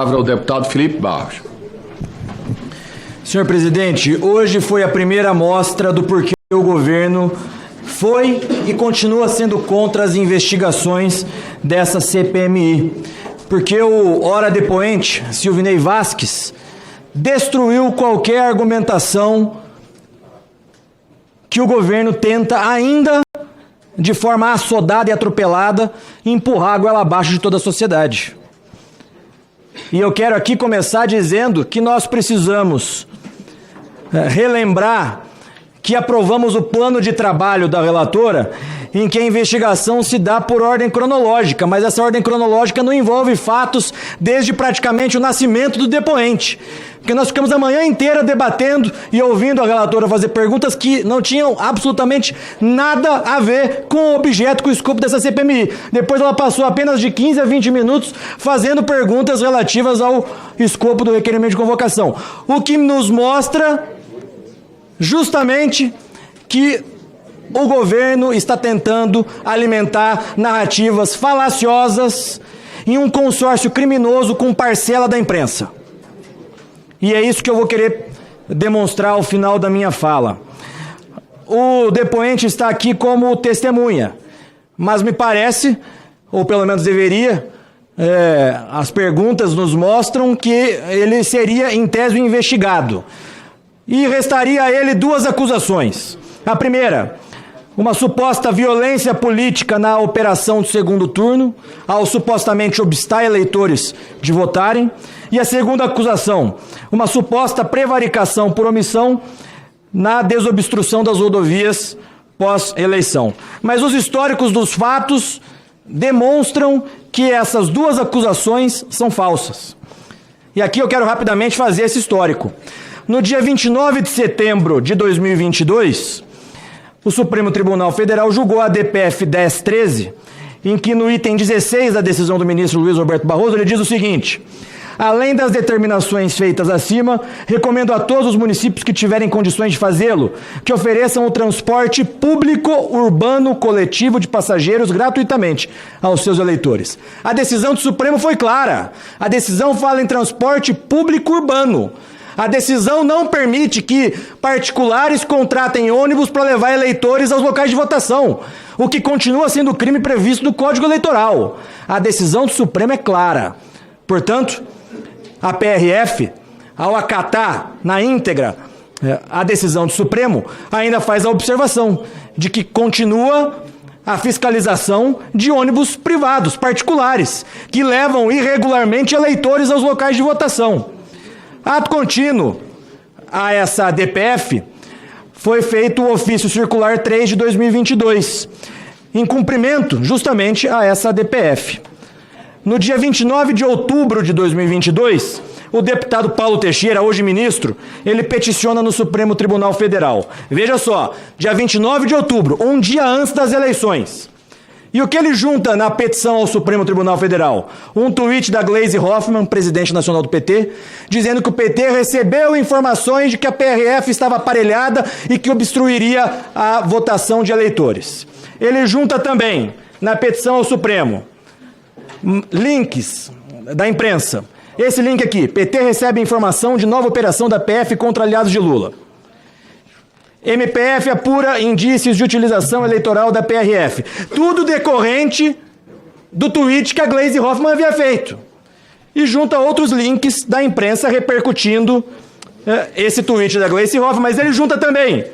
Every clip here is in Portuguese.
Palavra ao deputado Felipe Barros. Senhor presidente, hoje foi a primeira mostra do porquê o governo foi e continua sendo contra as investigações dessa CPMI. Porque o ora depoente, Silvinei Vasquez, destruiu qualquer argumentação que o governo tenta ainda, de forma assodada e atropelada, empurrar a goela abaixo de toda a sociedade. E eu quero aqui começar dizendo que nós precisamos relembrar que aprovamos o plano de trabalho da relatora, em que a investigação se dá por ordem cronológica, mas essa ordem cronológica não envolve fatos desde praticamente o nascimento do depoente. Porque nós ficamos a manhã inteira debatendo e ouvindo a relatora fazer perguntas que não tinham absolutamente nada a ver com o objeto, com o escopo dessa CPMI. Depois ela passou apenas de 15 a 20 minutos fazendo perguntas relativas ao escopo do requerimento de convocação. O que nos mostra justamente que o governo está tentando alimentar narrativas falaciosas em um consórcio criminoso com parcela da imprensa. E é isso que eu vou querer demonstrar ao final da minha fala. O depoente está aqui como testemunha, mas me parece, ou pelo menos deveria, as perguntas nos mostram que ele seria, em tese, investigado. E restaria a ele duas acusações. A primeira, uma suposta violência política na operação do segundo turno, ao supostamente obstar eleitores de votarem. E a segunda acusação, uma suposta prevaricação por omissão na desobstrução das rodovias pós-eleição. Mas os históricos dos fatos demonstram que essas duas acusações são falsas. E aqui eu quero rapidamente fazer esse histórico. No dia 29 de setembro de 2022, o Supremo Tribunal Federal julgou a DPF 1013, em que no item 16 da decisão do ministro Luiz Roberto Barroso, ele diz o seguinte: além das determinações feitas acima, recomendo a todos os municípios que tiverem condições de fazê-lo, que ofereçam o transporte público urbano coletivo de passageiros gratuitamente aos seus eleitores. A decisão do Supremo foi clara. A decisão fala em transporte público urbano. A decisão não permite que particulares contratem ônibus para levar eleitores aos locais de votação, o que continua sendo crime previsto no Código Eleitoral. A decisão do Supremo é clara. Portanto, a PRF, ao acatar na íntegra a decisão do Supremo, ainda faz a observação de que continua a fiscalização de ônibus privados, particulares, que levam irregularmente eleitores aos locais de votação. Ato contínuo a essa DPF, foi feito o ofício circular 3 de 2022, em cumprimento justamente a essa DPF. No dia 29 de outubro de 2022, o deputado Paulo Teixeira, hoje ministro, ele peticiona no Supremo Tribunal Federal. Veja só, dia 29 de outubro, um dia antes das eleições. E o que ele junta na petição ao Supremo Tribunal Federal? Um tweet da Gleisi Hoffmann, presidente nacional do PT, dizendo que o PT recebeu informações de que a PRF estava aparelhada e que obstruiria a votação de eleitores. Ele junta também, na petição ao Supremo, links da imprensa. Esse link aqui: PT recebe informação de nova operação da PF contra aliados de Lula. MPF apura indícios de utilização eleitoral da PRF. Tudo decorrente do tweet que a Gleisi Hoffmann havia feito. E junta outros links da imprensa repercutindo esse tweet da Gleisi Hoffmann, mas ele junta também: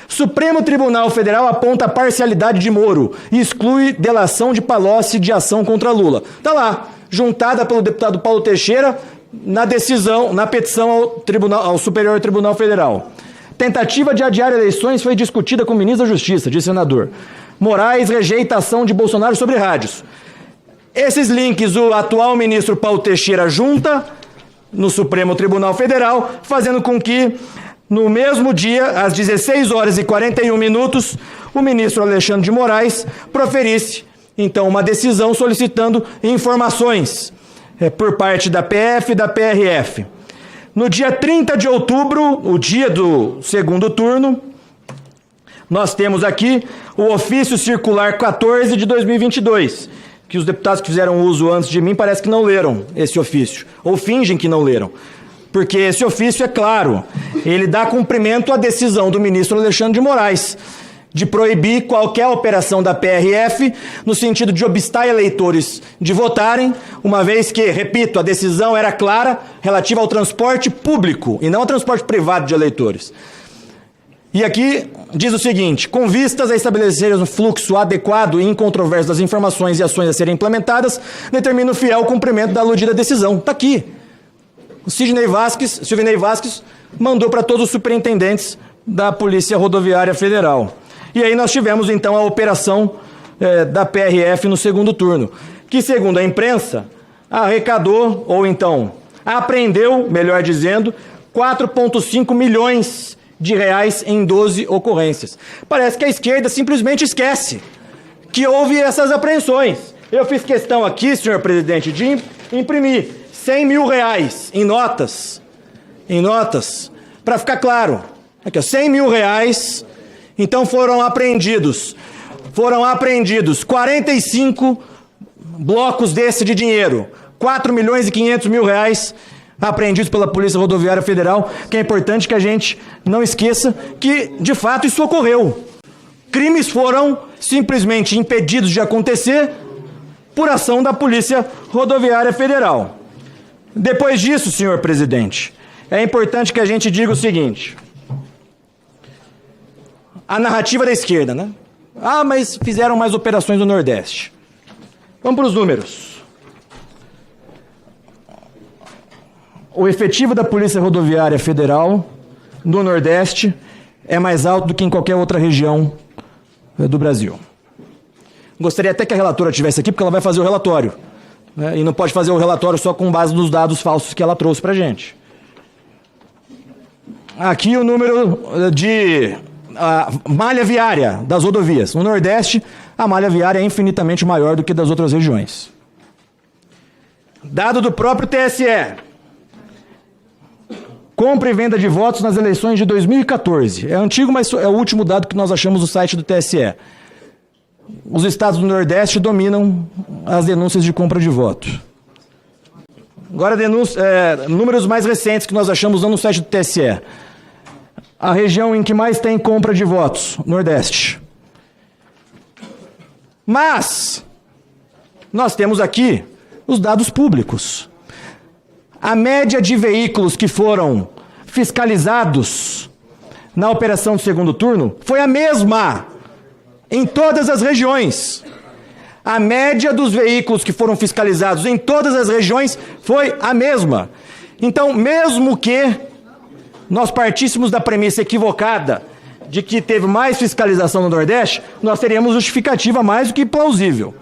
Supremo Tribunal Federal aponta a parcialidade de Moro e exclui delação de Palocci de ação contra Lula. Está lá, juntada pelo deputado Paulo Teixeira na decisão, na petição ao Superior Tribunal Federal. Tentativa de adiar eleições foi discutida com o ministro da Justiça, disse o senador. Moraes rejeita a ação de Bolsonaro sobre rádios. Esses links o atual ministro Paulo Teixeira junta no Supremo Tribunal Federal, fazendo com que, no mesmo dia, às 16 horas e 41 minutos, o ministro Alexandre de Moraes proferisse, então, uma decisão solicitando informações por parte da PF e da PRF. No dia 30 de outubro, o dia do segundo turno, nós temos aqui o ofício circular 14 de 2022, que os deputados que fizeram uso antes de mim parece que não leram esse ofício, ou fingem que não leram. Porque esse ofício, é claro, ele dá cumprimento à decisão do ministro Alexandre de Moraes de proibir qualquer operação da PRF no sentido de obstar eleitores de votarem, uma vez que, repito, a decisão era clara relativa ao transporte público e não ao transporte privado de eleitores. E aqui diz o seguinte: com vistas a estabelecer um fluxo adequado e incontroverso das informações e ações a serem implementadas, determina o fiel cumprimento da aludida decisão. Está aqui. O Silvinei Vasquez mandou para todos os superintendentes da Polícia Rodoviária Federal. E aí nós tivemos, então, a operação da PRF no segundo turno, que, segundo a imprensa, arrecadou, ou então apreendeu, melhor dizendo, 4,5 milhões de reais em 12 ocorrências. Parece que a esquerda simplesmente esquece que houve essas apreensões. Eu fiz questão aqui, senhor presidente, de imprimir 100 mil reais em notas, para ficar claro. Aqui, ó, 100 mil reais. Então foram apreendidos 45 blocos desse de dinheiro, 4 milhões e 500 mil reais apreendidos pela Polícia Rodoviária Federal, que é importante que a gente não esqueça que, de fato, isso ocorreu. Crimes foram simplesmente impedidos de acontecer por ação da Polícia Rodoviária Federal. Depois disso, senhor presidente, é importante que a gente diga o seguinte: a narrativa da esquerda, né? Ah, mas fizeram mais operações no Nordeste. Vamos para os números. O efetivo da Polícia Rodoviária Federal no Nordeste é mais alto do que em qualquer outra região do Brasil. Gostaria até que a relatora estivesse aqui, porque ela vai fazer o relatório, né? E não pode fazer o relatório só com base nos dados falsos que ela trouxe para a gente. Aqui o número de malha viária das rodovias. No Nordeste, a malha viária é infinitamente maior do que das outras regiões. Dado do próprio TSE. Compra e venda de votos nas eleições de 2014. É antigo, mas é o último dado que nós achamos no site do TSE. Os estados do Nordeste dominam as denúncias de compra de voto. Agora, números mais recentes que nós achamos no site do TSE. A região em que mais tem compra de votos, Nordeste. Mas nós temos aqui os dados públicos. A média de veículos que foram fiscalizados na operação do segundo turno foi a mesma em todas as regiões. A média dos veículos que foram fiscalizados em todas as regiões foi a mesma. Então, mesmo que nós partíssemos da premissa equivocada de que teve mais fiscalização no Nordeste, nós teríamos justificativa mais do que plausível.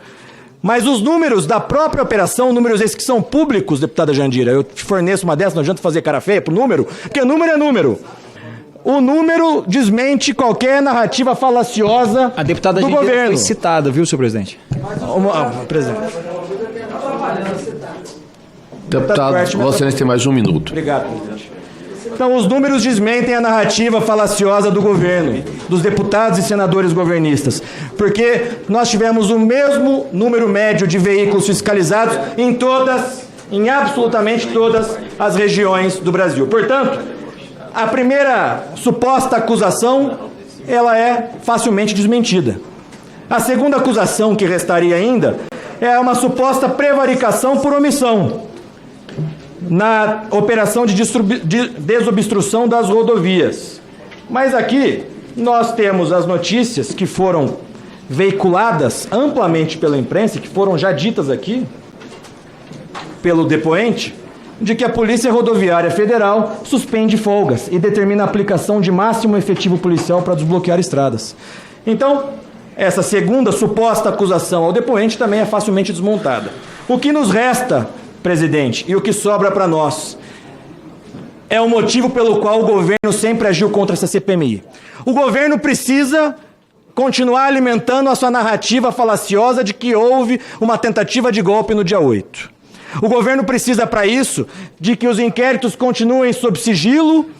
Mas os números da própria operação, números esses que são públicos, deputada Jandira, eu te forneço uma dessa, não adianta fazer cara feia pro número, porque número é número. O número desmente qualquer narrativa falaciosa do governo. A deputada Jandira foi citada, viu, senhor presidente? Presidente. Deputado, Vossa Excelência tem mais 1 minuto. Obrigado, presidente. Então, os números desmentem a narrativa falaciosa do governo, dos deputados e senadores governistas, porque nós tivemos o mesmo número médio de veículos fiscalizados em absolutamente todas as regiões do Brasil. Portanto, a primeira suposta acusação, ela é facilmente desmentida. A segunda acusação que restaria ainda é uma suposta prevaricação por omissão na operação de desobstrução das rodovias. Mas aqui nós temos as notícias que foram veiculadas amplamente pela imprensa, que foram já ditas aqui pelo depoente, de que a Polícia Rodoviária Federal suspende folgas e determina a aplicação de máximo efetivo policial para desbloquear estradas. Então, essa segunda suposta acusação ao depoente também é facilmente desmontada. O que nos resta, presidente, e o que sobra para nós, é o motivo pelo qual o governo sempre agiu contra essa CPMI. O governo precisa continuar alimentando a sua narrativa falaciosa de que houve uma tentativa de golpe no dia 8. O governo precisa, para isso, de que os inquéritos continuem sob sigilo,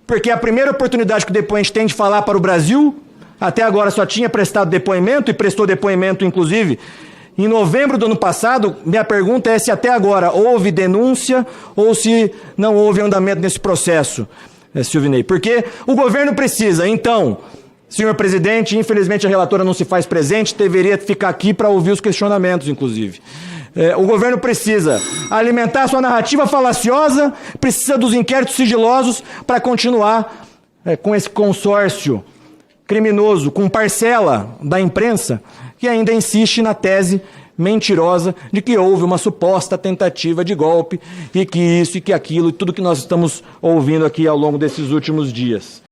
porque é a primeira oportunidade que o depoente tem de falar para o Brasil. Até agora só tinha prestado depoimento, e prestou depoimento, inclusive, Em novembro do ano passado, minha pergunta é se até agora houve denúncia ou se não houve andamento nesse processo, Silvinei. Porque o governo precisa, então, senhor presidente, infelizmente a relatora não se faz presente, deveria ficar aqui para ouvir os questionamentos, inclusive. O governo precisa alimentar sua narrativa falaciosa, precisa dos inquéritos sigilosos para continuar com esse consórcio criminoso, com parcela da imprensa, que ainda insiste na tese mentirosa de que houve uma suposta tentativa de golpe e que isso e que aquilo, e tudo que nós estamos ouvindo aqui ao longo desses últimos dias.